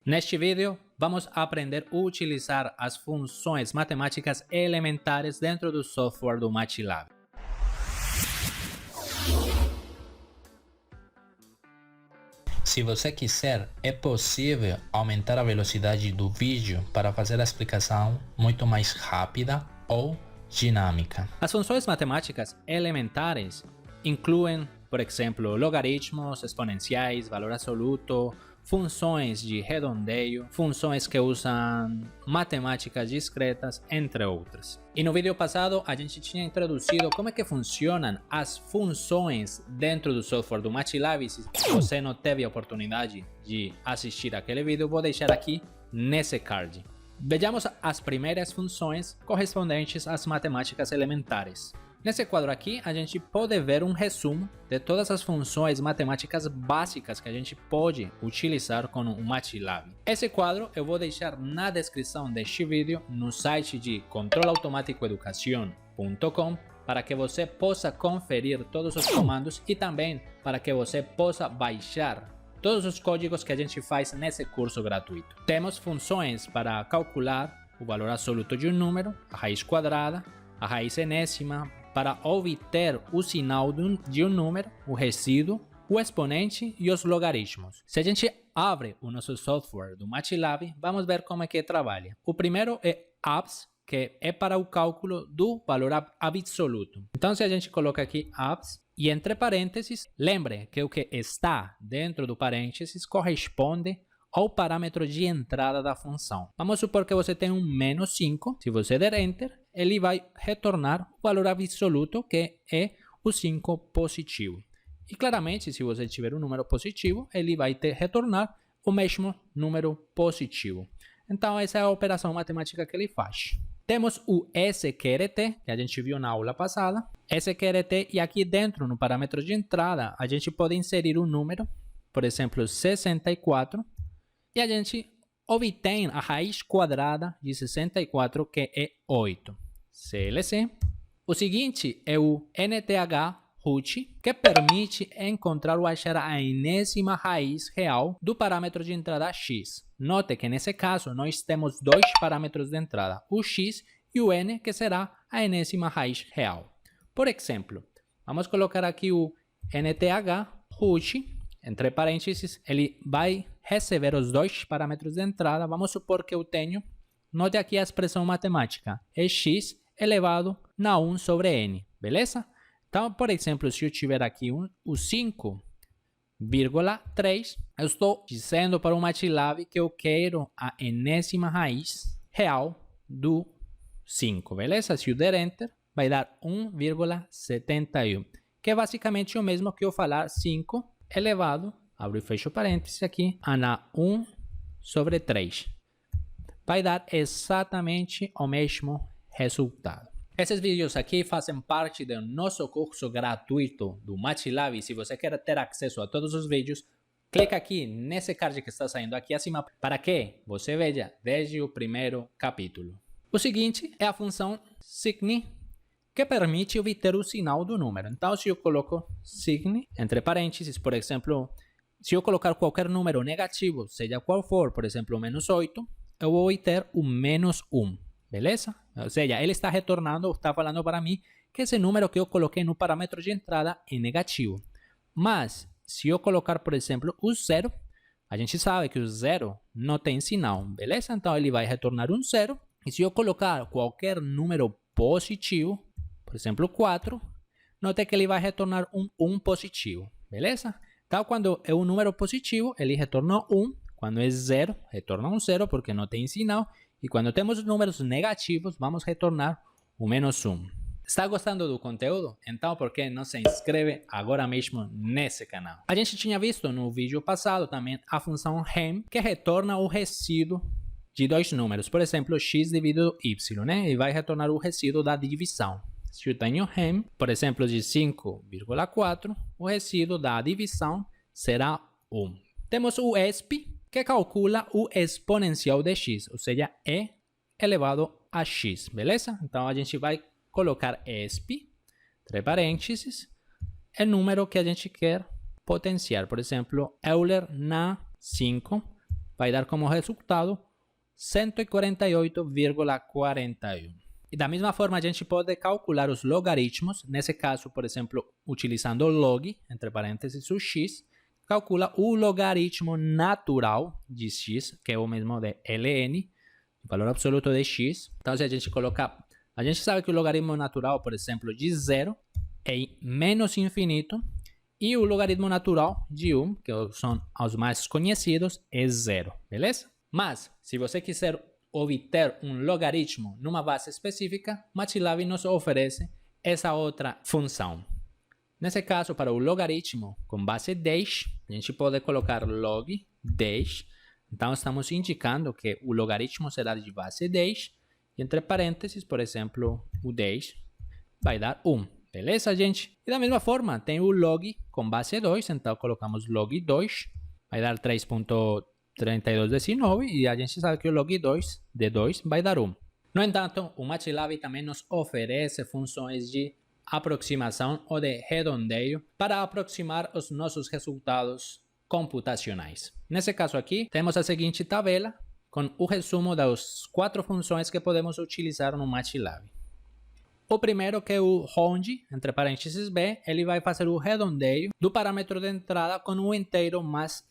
Neste vídeo, vamos aprender a utilizar as funções matemáticas elementares dentro do software do MATLAB. Se você quiser, é possível aumentar a velocidade do vídeo para fazer a explicação muito mais rápida ou dinâmica. As funções matemáticas elementares incluem, por exemplo, logaritmos, exponenciais, valor absoluto, funções de redondeio, funções que usam matemáticas discretas, entre outras. E no vídeo passado a gente tinha introduzido como é que funcionam as funções dentro do software do MATLAB. Se você não teve a oportunidade de assistir aquele vídeo, vou deixar aqui nesse card. Vejamos as primeiras funções correspondentes às matemáticas elementares. Nesse quadro aqui, a gente pode ver um resumo de todas as funções matemáticas básicas que a gente pode utilizar com o MATLAB. Esse quadro eu vou deixar na descrição deste vídeo no site de controlautomaticoeducacion.com para que você possa conferir todos os comandos e também para que você possa baixar todos os códigos que a gente faz nesse curso gratuito. Temos funções para calcular o valor absoluto de um número, a raiz quadrada, a raiz enésima, para obter o sinal de um número, o resíduo, o exponente e os logaritmos. Se a gente abre o nosso software do MATLAB, vamos ver como é que trabalha. O primeiro é ABS, que é para o cálculo do valor absoluto. Então, se a gente coloca aqui ABS e entre parênteses, lembre que o que está dentro do parênteses corresponde ao parâmetro de entrada da função. Vamos supor que você tem um menos 5. Se você der Enter, ele vai retornar o valor absoluto, que é o 5 positivo. E claramente, se você tiver um número positivo, ele vai retornar o mesmo número positivo. Então, essa é a operação matemática que ele faz. Temos o SQRT, que a gente viu na aula passada. SQRT, e aqui dentro, no parâmetro de entrada, a gente pode inserir um número, por exemplo, 64, e a gente obtém a raiz quadrada de 64, que é 8. CLC. O seguinte é o NTH-ROOT, que permite encontrar ou achar a enésima raiz real do parâmetro de entrada x. Note que nesse caso nós temos dois parâmetros de entrada, o x e o n, que será a enésima raiz real. Por exemplo, vamos colocar aqui o NTH-ROOT, entre parênteses, ele vai receber os dois parâmetros de entrada. Vamos supor que eu tenho, note aqui a expressão matemática, é x elevado a 1 sobre n, beleza? Então, por exemplo, se eu tiver aqui o 5,3, eu estou dizendo para o MATLAB que eu quero a enésima raiz real do 5, beleza? Se eu der Enter, vai dar 1,71, que é basicamente o mesmo que eu falar 5 elevado, abro e fecho parênteses aqui, a 1 sobre 3. Vai dar exatamente o mesmo resultado. Esses vídeos aqui fazem parte do nosso curso gratuito do MATLAB. Se você quer ter acesso a todos os vídeos, clica aqui nesse card que está saindo aqui acima para que você veja desde o primeiro capítulo. O seguinte é a função sign, que permite obter o sinal do número. Então, se eu coloco sign, entre parênteses, por exemplo, se eu colocar qualquer número negativo, seja qual for, por exemplo, menos 8, eu vou obter o menos 1, beleza? Ou seja, ele está retornando, está falando para mim que esse número que eu coloquei no parâmetro de entrada é negativo. Mas, se eu colocar, por exemplo, o 0, a gente sabe que o 0 não tem sinal, beleza? Então, ele vai retornar um 0. E se eu colocar qualquer número positivo, por exemplo, 4, note que ele vai retornar um 1 positivo, beleza? Então, quando é um número positivo, ele retorna 1. Quando é 0, retorna um 0 porque não tem sinal. E quando temos números negativos, vamos retornar o menos 1. Está gostando do conteúdo? Então, por que não se inscreve agora mesmo nesse canal? A gente tinha visto no vídeo passado também a função hem, que retorna o resíduo de dois números. Por exemplo, x dividido y, né? E vai retornar o resíduo da divisão. Se eu tenho hem, por exemplo, de 5,4, o resíduo da divisão será 1. Temos o ESP, que calcula o exponencial de x, ou seja, e elevado a x, beleza? Então, a gente vai colocar ESP, entre parênteses, o número que a gente quer potenciar. Por exemplo, Euler na 5 vai dar como resultado 148,41. E da mesma forma, a gente pode calcular os logaritmos. Nesse caso, por exemplo, utilizando log, entre parênteses, o x, calcula o logaritmo natural de x, que é o mesmo de ln, o valor absoluto de x. Então, se a gente colocar... A gente sabe que o logaritmo natural, por exemplo, de 0 é menos infinito, e o logaritmo natural de 1, que são os mais conhecidos, é 0, beleza? Mas, se você quiser obter um logaritmo numa base específica, MATLAB nos oferece essa outra função. Nesse caso, para o logaritmo com base 10, a gente pode colocar log 10. Então, estamos indicando que o logaritmo será de base 10. E entre parênteses, por exemplo, o 10 vai dar 1. Beleza, gente? E da mesma forma, tem o log com base 2. Então, colocamos log 2. Vai dar 3,3219. E a gente sabe que o log 2 de 2 vai dar 1. No entanto, o MATLAB também nos oferece funções de aproximação ou de redondeio para aproximar os nossos resultados computacionais. Nesse caso aqui, temos a seguinte tabela com o resumo das 4 funções que podemos utilizar no MATLAB. O primeiro, que é o round, entre parênteses b, ele vai fazer o redondeio do parâmetro de entrada com o inteiro mais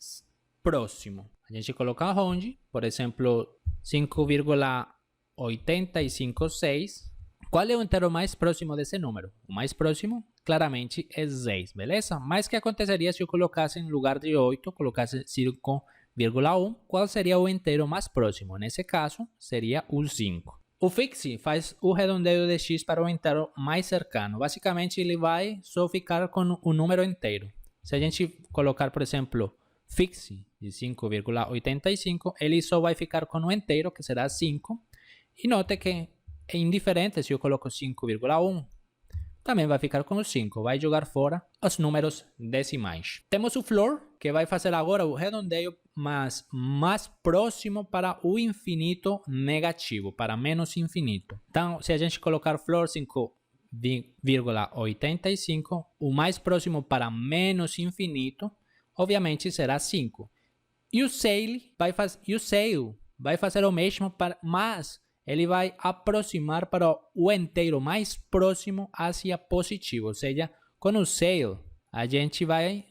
próximo. A gente coloca round, por exemplo, 5,856. Qual é o inteiro mais próximo desse número? O mais próximo, claramente, é 6, beleza? Mas o que aconteceria se eu colocasse, em lugar de 8, colocasse 5,1? Qual seria o inteiro mais próximo? Nesse caso, seria o 5. O fixe faz o redondeio de x para o inteiro mais cercano. Basicamente, ele vai só ficar com o número inteiro. Se a gente colocar, por exemplo, fixe de 5,85, ele só vai ficar com o inteiro, que será 5. E note que é indiferente se eu coloco 5,1, também vai ficar com o 5, vai jogar fora os números decimais. Temos o floor, que vai fazer agora o redondeio mais próximo para o infinito negativo, para menos infinito. Então, se a gente colocar floor 5,85, o mais próximo para menos infinito, obviamente será 5. E o sail vai fazer o mesmo, mas ele vai aproximar para o inteiro mais próximo hacia positivo. Ou seja, com o sail, a gente vai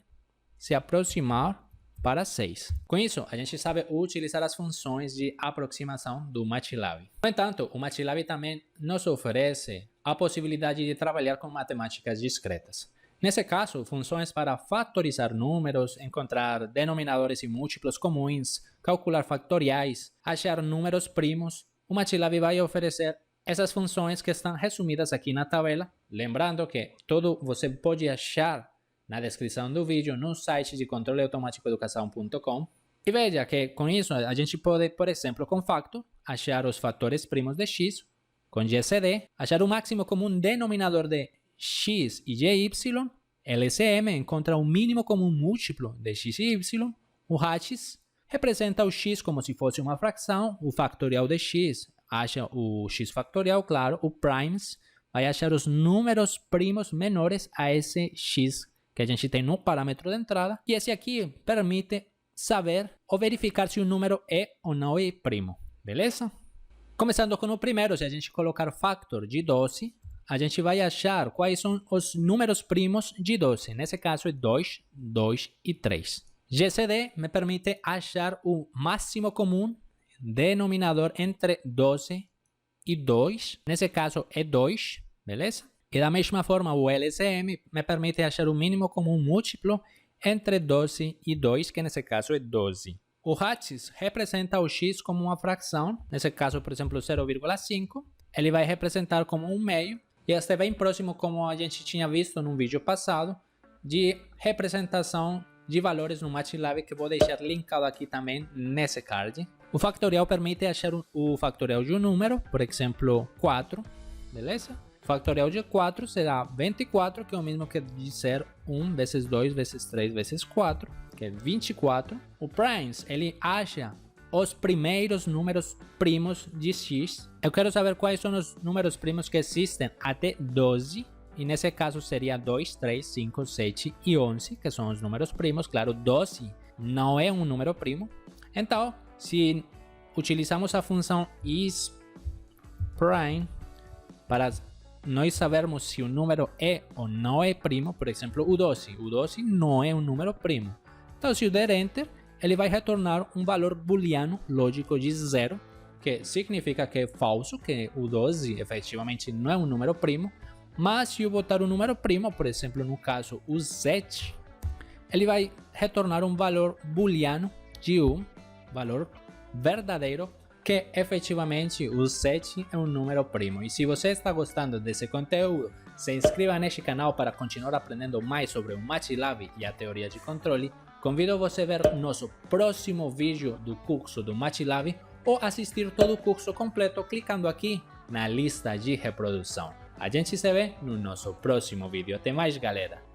se aproximar para 6. Com isso, a gente sabe utilizar as funções de aproximação do MATLAB. No entanto, o MATLAB também nos oferece a possibilidade de trabalhar com matemáticas discretas. Nesse caso, funções para fatorizar números, encontrar denominadores e múltiplos comuns, calcular fatoriais, achar números primos. O MATLAB vai oferecer essas funções que estão resumidas aqui na tabela. Lembrando que tudo você pode achar na descrição do vídeo no site de controleautomaticoeducação.com. E veja que com isso a gente pode, por exemplo, com factor, achar os fatores primos de x, com GCD, achar o máximo comum denominador de x e y, LCM encontra o mínimo comum múltiplo de x e y, o HATCHES representa o x como se fosse uma fração, o factorial de x acha o x factorial, claro, o primes vai achar os números primos menores a esse x que a gente tem no parâmetro de entrada, e esse aqui permite saber ou verificar se o número é ou não é primo, beleza? Começando com o primeiro, se a gente colocar factor de 12, a gente vai achar quais são os números primos de 12, nesse caso é 2, 2 e 3. GCD me permite achar o máximo comum denominador entre 12 e 2. Nesse caso é 2, beleza? E da mesma forma o LCM me permite achar o mínimo comum múltiplo entre 12 e 2, que nesse caso é 12. O HATCHES representa o x como uma fração, nesse caso, por exemplo, 0,5. Ele vai representar como um meio, e este é bem próximo, como a gente tinha visto no vídeo passado, de representação de valores no MATLAB, que vou deixar linkado aqui também nesse card. O factorial permite achar o factorial de um número, por exemplo, 4, beleza? O factorial de 4 será 24, que é o mesmo que dizer 1 vezes 2 vezes 3 vezes 4, que é 24. O primes, ele acha os primeiros números primos de x. Eu quero saber quais são os números primos que existem até 12. E nesse caso seria 2, 3, 5, 7 e 11, que são os números primos. Claro, 12 não é um número primo. Então, se utilizamos a função isPrime para nós sabermos se o número é ou não é primo, por exemplo, o 12. O 12 não é um número primo. Então, se eu der Enter, ele vai retornar um valor booleano lógico de 0, que significa que é falso, que o 12 efetivamente não é um número primo. Mas se eu botar um número primo, por exemplo, no caso o 7, ele vai retornar um valor booleano de 1, valor verdadeiro, que efetivamente o 7 é um número primo. E se você está gostando desse conteúdo, se inscreva neste canal para continuar aprendendo mais sobre o MATLAB e a teoria de controle. Convido você a ver nosso próximo vídeo do curso do MATLAB ou assistir todo o curso completo clicando aqui na lista de reprodução. A gente se vê no nosso próximo vídeo. Até mais, galera!